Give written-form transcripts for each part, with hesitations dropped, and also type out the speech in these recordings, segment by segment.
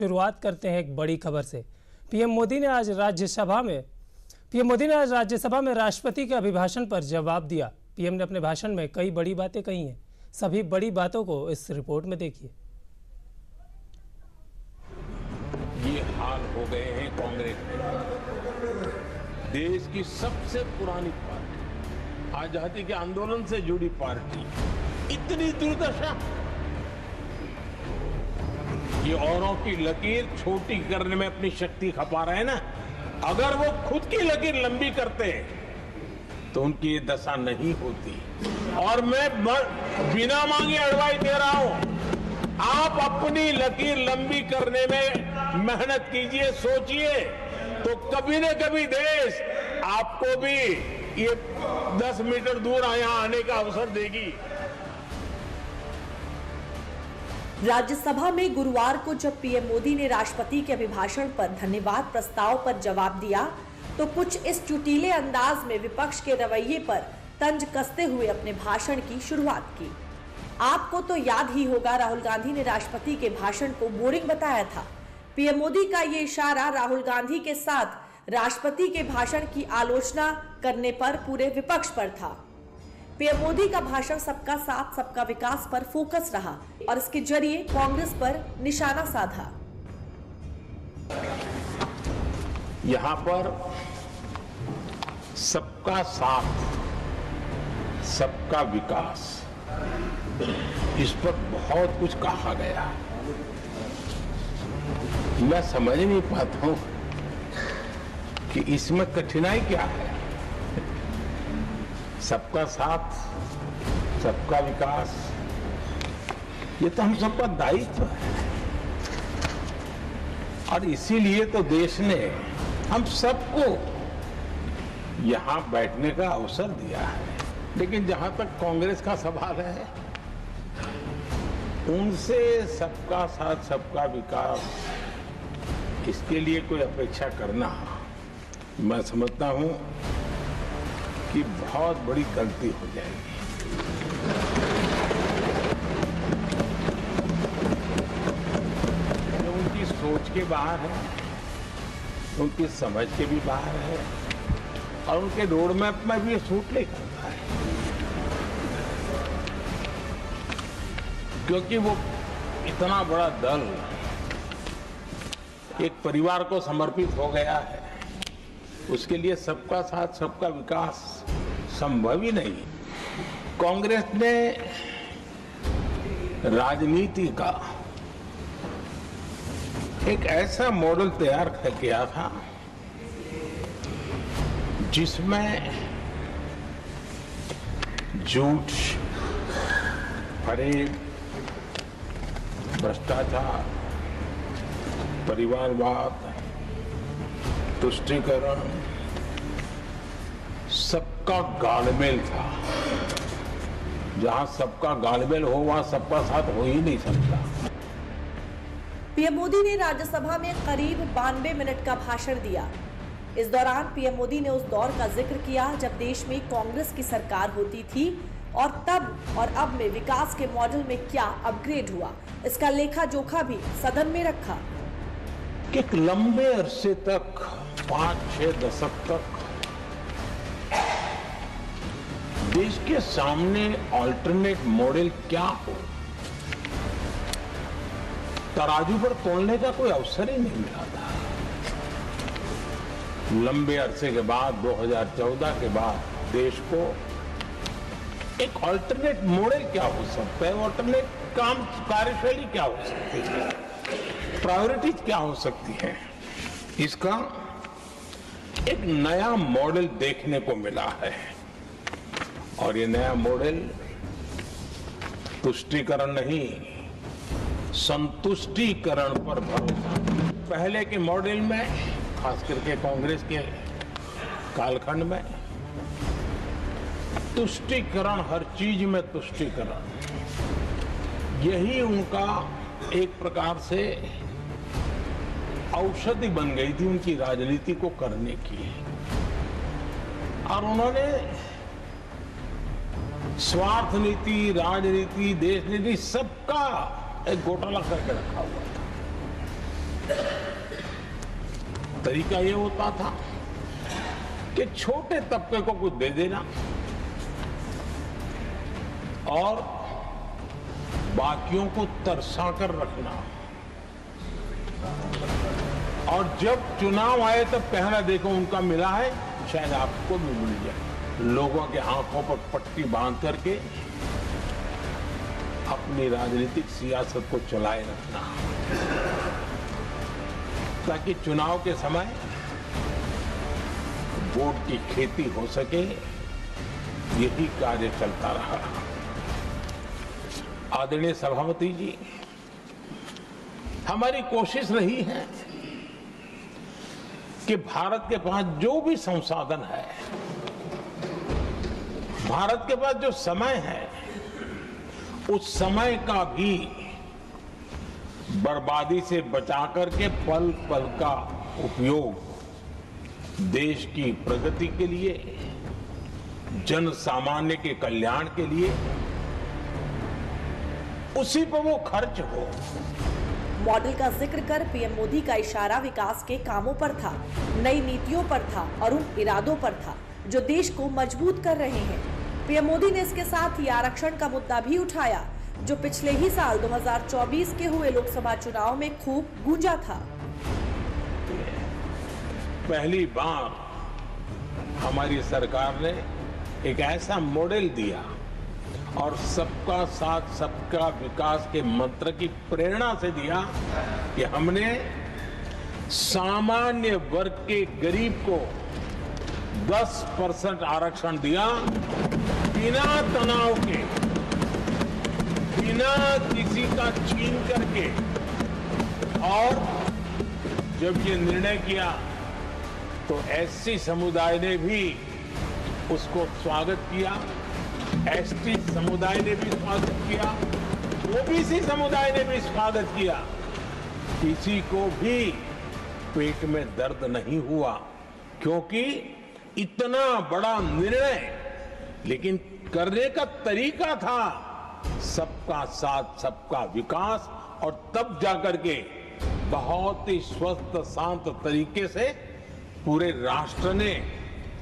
शुरुआत करते हैं एक बड़ी खबर से। पीएम मोदी ने आज राज्यसभा में राष्ट्रपति के अभिभाषण पर जवाब दिया। पीएम ने अपने भाषण में कई बड़ी बातें कही हैं। सभी बड़ी बातों को इस रिपोर्ट में देखिए। ये हाल हो गए हैं कांग्रेस के, देश की सबसे पुरानी पार्टी, आजादी के आंदोलन से जुड़ी पार्टी, इतनी दुर्दशा। ये औरों की लकीर छोटी करने में अपनी शक्ति खपा रहे हैं ना। अगर वो खुद की लकीर लंबी करते तो उनकी ये दशा नहीं होती। और मैं बिना मांगे एडवाइस दे रहा हूं, आप अपनी लकीर लंबी करने में मेहनत कीजिए, सोचिए, तो कभी न कभी देश आपको भी ये 10 मीटर दूर यहां आने का अवसर देगी। राज्यसभा में गुरुवार को जब पीएम मोदी ने राष्ट्रपति के अभिभाषण पर धन्यवाद प्रस्ताव पर जवाब दिया तो कुछ इस चुटीले अंदाज में विपक्ष के रवैये पर तंज कसते हुए अपने भाषण की शुरुआत की। आपको तो याद ही होगा, राहुल गांधी ने राष्ट्रपति के भाषण को बोरिंग बताया था। पीएम मोदी का ये इशारा राहुल गांधी के साथ राष्ट्रपति के भाषण की आलोचना करने पर पूरे विपक्ष पर था। पीएम मोदी का भाषण सबका साथ सबका विकास पर फोकस रहा और इसके जरिए कांग्रेस पर निशाना साधा। यहां पर सबका साथ सबका विकास, इस पर बहुत कुछ कहा गया। मैं समझ नहीं पाता हूं कि इसमें कठिनाई क्या है। सबका साथ सबका विकास, ये तो हम सबका दायित्व है और इसीलिए तो देश ने हम सबको यहां बैठने का अवसर दिया है। लेकिन जहां तक कांग्रेस का सवाल है, उनसे सबका साथ सबका विकास, इसके लिए कोई अपेक्षा करना, मैं समझता हूं कि बहुत बड़ी गलती हो जाएगी। जो उनकी सोच के बाहर है, उनकी समझ के भी बाहर है और उनके रोड मैप में भी ये सूट नहीं करता है, क्योंकि वो इतना बड़ा दल एक परिवार को समर्पित हो गया है। उसके लिए सबका साथ सबका विकास संभव ही नहीं। कांग्रेस ने राजनीति का एक ऐसा मॉडल तैयार किया था जिसमें झूठ, फरेब, भ्रष्टाचार, परिवारवाद, तुष्टीकरण, सबका गालमेल था। जहां सबका गालमेल हो वहां सबका साथ हो ही नहीं सकता। पीएम मोदी ने राज्यसभा में करीब 92 मिनट का भाषण दिया। इस दौरान पीएम मोदी ने उस दौर का जिक्र किया जब देश में कांग्रेस की सरकार होती थी और तब और अब में विकास के मॉडल में क्या अपग्रेड हुआ, इसका लेखा जोखा भी सदन में रखा। एक लंबे अरसे तक, 5-6 दशक तक देश के सामने अल्टरनेट मॉडल क्या हो, तराजू पर तोलने का कोई अवसर ही नहीं मिला था। लंबे अरसे के बाद 2014 के बाद देश को एक अल्टरनेट मॉडल क्या हो सकता है, अल्टरनेट कार्यशैली क्या हो सकती है, प्रायोरिटीज क्या हो सकती है, इसका एक नया मॉडल देखने को मिला है। और ये नया मॉडल तुष्टीकरण नहीं, संतुष्टीकरण पर भरोसा। पहले के मॉडल में, खास करके कांग्रेस के कालखंड में, तुष्टीकरण, हर चीज में तुष्टीकरण, यही उनका एक प्रकार से औषधि बन गई थी उनकी राजनीति को करने की। और उन्होंने स्वार्थ नीति, राजनीति, देश नीति, सबका एक घोटाला करके रखा हुआ था। तरीका ये होता था कि छोटे तबके को कुछ दे देना और बाकियों को तरसा कर रखना, और जब चुनाव आए तब कहना देखो उनका मिला है, शायद आपको भी मिल जाए। लोगों के आंखों पर पट्टी बांध करके अपनी राजनीतिक सियासत को चलाए रखना, ताकि चुनाव के समय वोट की खेती हो सके। यही कार्य चलता रहा। आदरणीय सभापति जी, हमारी कोशिश रही है कि भारत के पास जो भी संसाधन है, भारत के पास जो समय है, उस समय का भी बर्बादी से बचा करके पल पल का उपयोग देश की प्रगति के लिए, जन सामान्य के कल्याण के लिए, उसी पर वो खर्च हो। मॉडल का जिक्र कर पीएम मोदी का इशारा विकास के कामों पर था, नई नीतियों पर था और उन इरादों पर था जो देश को मजबूत कर रहे हैं। पीएम मोदी ने इसके साथ ही आरक्षण का मुद्दा भी उठाया, जो पिछले ही साल 2024 के हुए लोकसभा चुनाव में खूब गूंजा था। पहली बार हमारी सरकार ने एक ऐसा मॉडल दिया और सबका साथ सबका विकास के मंत्र की प्रेरणा से दिया कि हमने सामान्य वर्ग के गरीब को 10% आरक्षण दिया, बिना तनाव के, बिना किसी का छीन करके। और जब ये निर्णय किया तो एससी समुदाय ने भी उसको स्वागत किया, एसटी समुदाय ने भी स्वागत किया, ओबीसी समुदाय ने भी स्वागत किया। किसी को भी पेट में दर्द नहीं हुआ, क्योंकि इतना बड़ा निर्णय, लेकिन करने का तरीका था सबका साथ सबका विकास, और तब जाकर के बहुत ही स्वस्थ शांत तरीके से पूरे राष्ट्र ने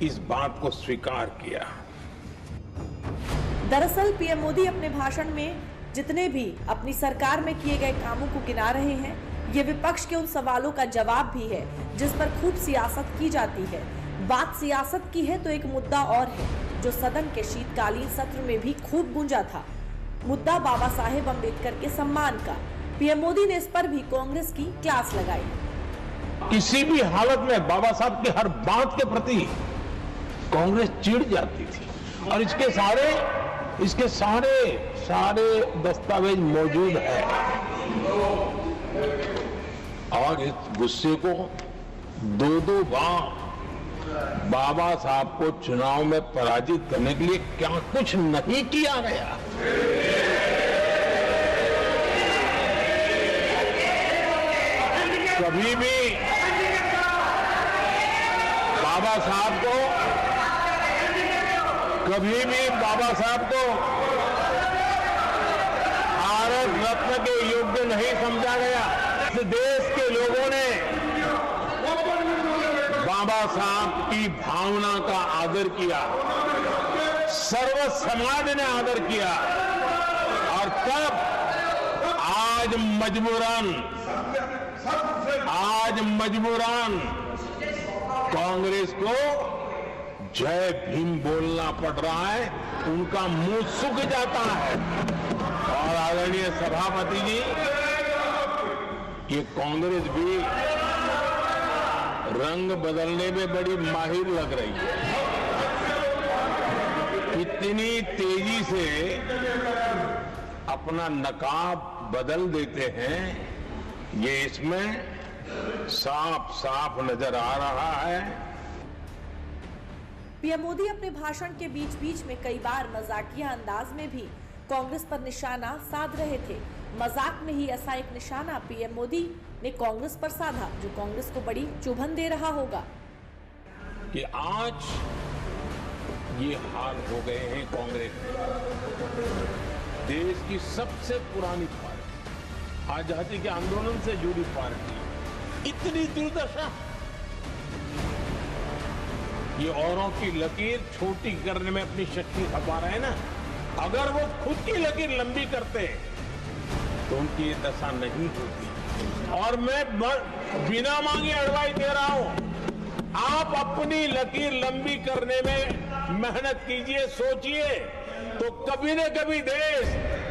इस बात को स्वीकार किया। दरअसल पीएम मोदी अपने भाषण में जितने भी अपनी सरकार में किए गए कामों को गिना रहे हैं, ये विपक्ष के उन सवालों का जवाब भी है जिस पर खूब सियासत की जाती है। बात सियासत की है तो एक मुद्दा और है जो सदन के शीतकालीन सत्र में भी खूब गूंजा था, मुद्दा बाबा साहेब अम्बेडकर के सम्मान का। पीएम मोदी ने इस पर भी कांग्रेस की क्लास लगाई। किसी भी हालत में बाबा साहब की हर बात के प्रति कांग्रेस चिढ़ जाती थी, और इसके सारे दस्तावेज मौजूद है। और इस गुस्से को दो बार बाबा साहब को चुनाव में पराजित करने के लिए क्या कुछ नहीं किया गया। कभी भी बाबा साहब को भारत रत्न के योग्य नहीं समझा गया। इस देश के लोगों ने बाबा साहब की भावना का आदर किया, सर्व समाज ने आदर किया, और तब आज मजबूरन कांग्रेस को जय भीम बोलना पड़ रहा है, उनका मुंह सूख जाता है। और आदरणीय सभापति जी, ये कांग्रेस भी रंग बदलने में बड़ी माहिर लग रही है। इतनी तेजी से अपना नकाब बदल देते हैं, ये इसमें साफ नजर आ रहा है। पीएम मोदी अपने भाषण के बीच में कई बार मजाकिया अंदाज में भी कांग्रेस पर निशाना साध रहे थे। मजाक में ही ऐसा एक निशाना पीएम मोदी ने कांग्रेस पर साधा जो कांग्रेस को बड़ी चुभन दे रहा होगा। कि आज ये हाल हो गए हैं कांग्रेस में, देश की सबसे पुरानी पार्टी, आजादी के आंदोलन से जुड़ी पार्टी, इतनी दुर्दशा ये औरों की लकीर छोटी करने में अपनी शक्ति खपा रहे हैं ना, अगर वो खुद की लकीर लंबी करते तो उनकी ये दशा नहीं होती। और मैं बिना मांगे एडवाइस दे रहा हूं, आप अपनी लकीर लंबी करने में मेहनत कीजिए, सोचिए, तो कभी न कभी देश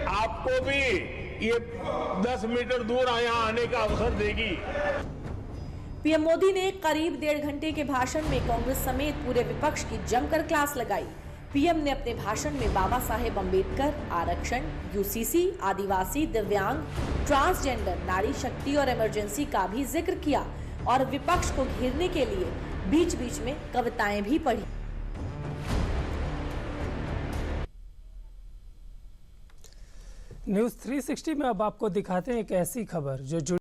आपको भी ये 10 मीटर दूर यहाँ आने का अवसर देगी। पीएम मोदी ने करीब 1.5 घंटे के भाषण में कांग्रेस समेत पूरे विपक्ष की जमकर क्लास लगाई। पीएम ने अपने भाषण में बाबा साहेब अम्बेडकर, आरक्षण, यूसीसी, आदिवासी, दिव्यांग, ट्रांसजेंडर, नारी शक्ति और इमरजेंसी का भी जिक्र किया और विपक्ष को घेरने के लिए बीच बीच में कविताएं भी पढ़ी। न्यूज़ 360 में अब आपको दिखाते हैं एक ऐसी खबर जो